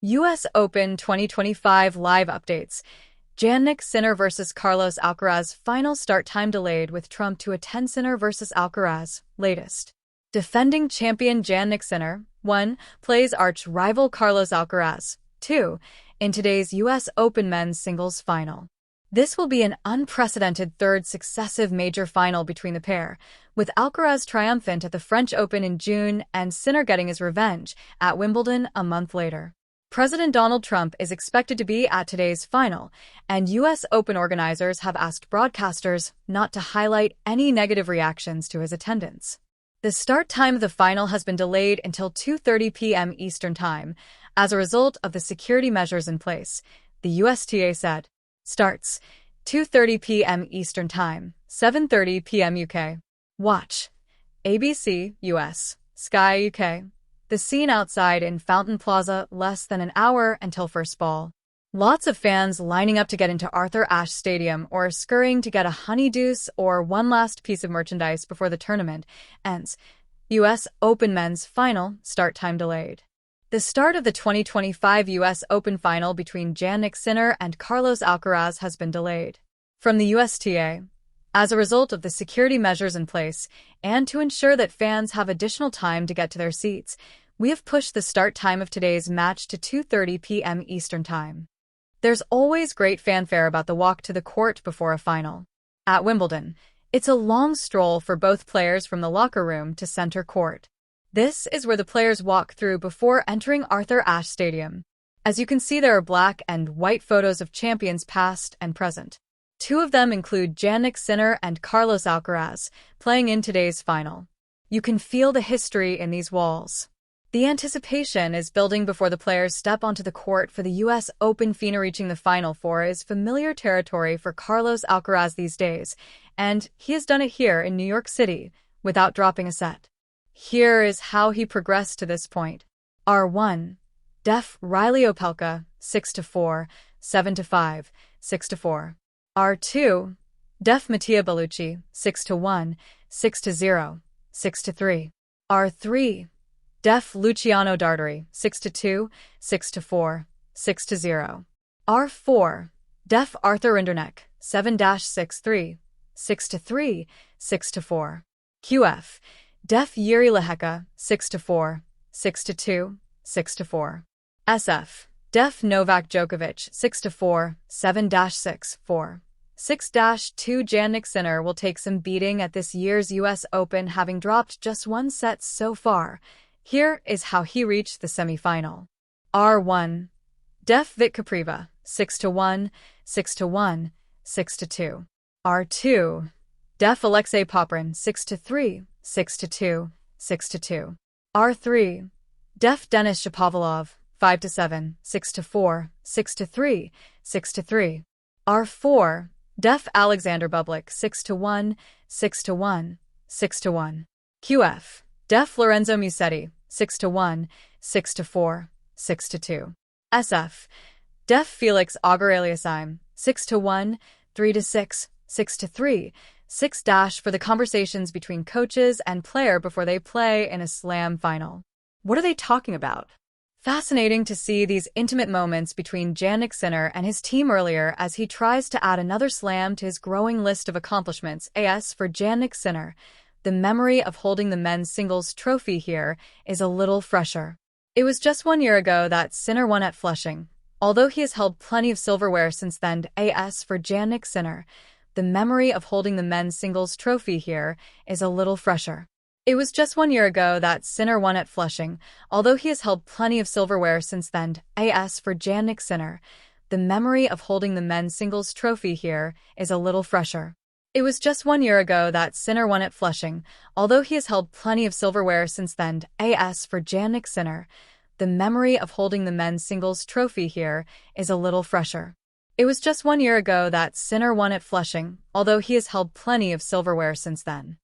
U.S. Open 2025 live updates. Jannik Sinner vs. Carlos Alcaraz. Final start time delayed with Trump to attend. Sinner vs. Alcaraz. Latest. Defending champion Jannik Sinner, 1, plays arch-rival Carlos Alcaraz, 2, in today's U.S. Open men's singles final. This will be an unprecedented third successive major final between the pair, with Alcaraz triumphant at the French Open in June and Sinner getting his revenge at Wimbledon a month later. President Donald Trump is expected to be at today's final, and U.S. Open organizers have asked broadcasters not to highlight any negative reactions to his attendance. The start time of the final has been delayed until 2:30 p.m. Eastern Time as a result of the security measures in place, the USTA said. Starts 2:30 p.m. Eastern Time, 7:30 p.m. UK. Watch ABC, US, Sky UK. The scene outside in Fountain Plaza, less than an hour until first ball. Lots of fans lining up to get into Arthur Ashe Stadium or scurrying to get a honeydeuce or one last piece of merchandise before the tournament ends. U.S. Open men's final, start time delayed. The start of the 2025 U.S. Open final between Jannik Sinner and Carlos Alcaraz has been delayed. From the USTA, as a result of the security measures in place, and to ensure that fans have additional time to get to their seats, we have pushed the start time of today's match to 2:30 p.m. Eastern Time. There's always great fanfare about the walk to the court before a final. At Wimbledon, it's a long stroll for both players from the locker room to center court. This is where the players walk through before entering Arthur Ashe Stadium. As you can see, there are black and white photos of champions past and present. Two of them include Jannik Sinner and Carlos Alcaraz, playing in today's final. You can feel the history in these walls. The anticipation is building before the players step onto the court for the U.S. Open. FINA reaching the Final Four is familiar territory for Carlos Alcaraz these days, and he has done it here in New York City without dropping a set. Here is how he progressed to this point. R1. Def Riley Opelka, 6-4, 7-5, 6-4. R2. Def Mattia Bellucci, 6-1, 6-0, 6-3. R3. Def Luciano Darderi, 6-2, 6-4, 6-0. R4. Def Arthur Rinderknecht, 7-6-3, 6-3, 6-4. QF. Def Yuri Lehecka, 6-4, 6-2, 6-4. SF. Def Novak Djokovic, 6-4, 7-6, 4, 6-2. Jannik Sinner will take some beating at this year's U.S. Open, having dropped just one set so far. Here is how he reached the semifinal. R1. Def Vit Capriva, 6-1, 6-1, 6-2. R2. Def Alexei Popyrin, 6-3, 6-2, 6-2. R3. Def Denis Shapovalov, 5-7, 6-4, 6-3, 6-3. R4. Def Alexander Bublik, 6-1, 6-1, 6-1. QF. Def Lorenzo Musetti, 6-1, 6-4, 6-2. SF. Def Felix Auger-Aliassime, 6-1, 3-6, 6-3, 6- for the conversations between coaches and player before they play in a slam final. What are they talking about? Fascinating to see these intimate moments between Jannik Sinner and his team earlier as he tries to add another slam to his growing list of accomplishments. As for Jannik Sinner, the memory of holding the men's singles trophy here is a little fresher. It was just 1 year ago that Sinner won at Flushing, although he has held plenty of silverware since then. As for Jannik Sinner, the memory of holding the men's singles trophy here is a little fresher. It was just 1 year ago that Sinner won at Flushing, although he has held plenty of silverware since then. As for Jannik Sinner, the memory of holding the men's singles trophy here is a little fresher. It was just 1 year ago that Sinner won at Flushing, although he has held plenty of silverware since then. As for Jannik Sinner, the memory of holding the men's singles trophy here is a little fresher. It was just 1 year ago that Sinner won at Flushing, although he has held plenty of silverware since then.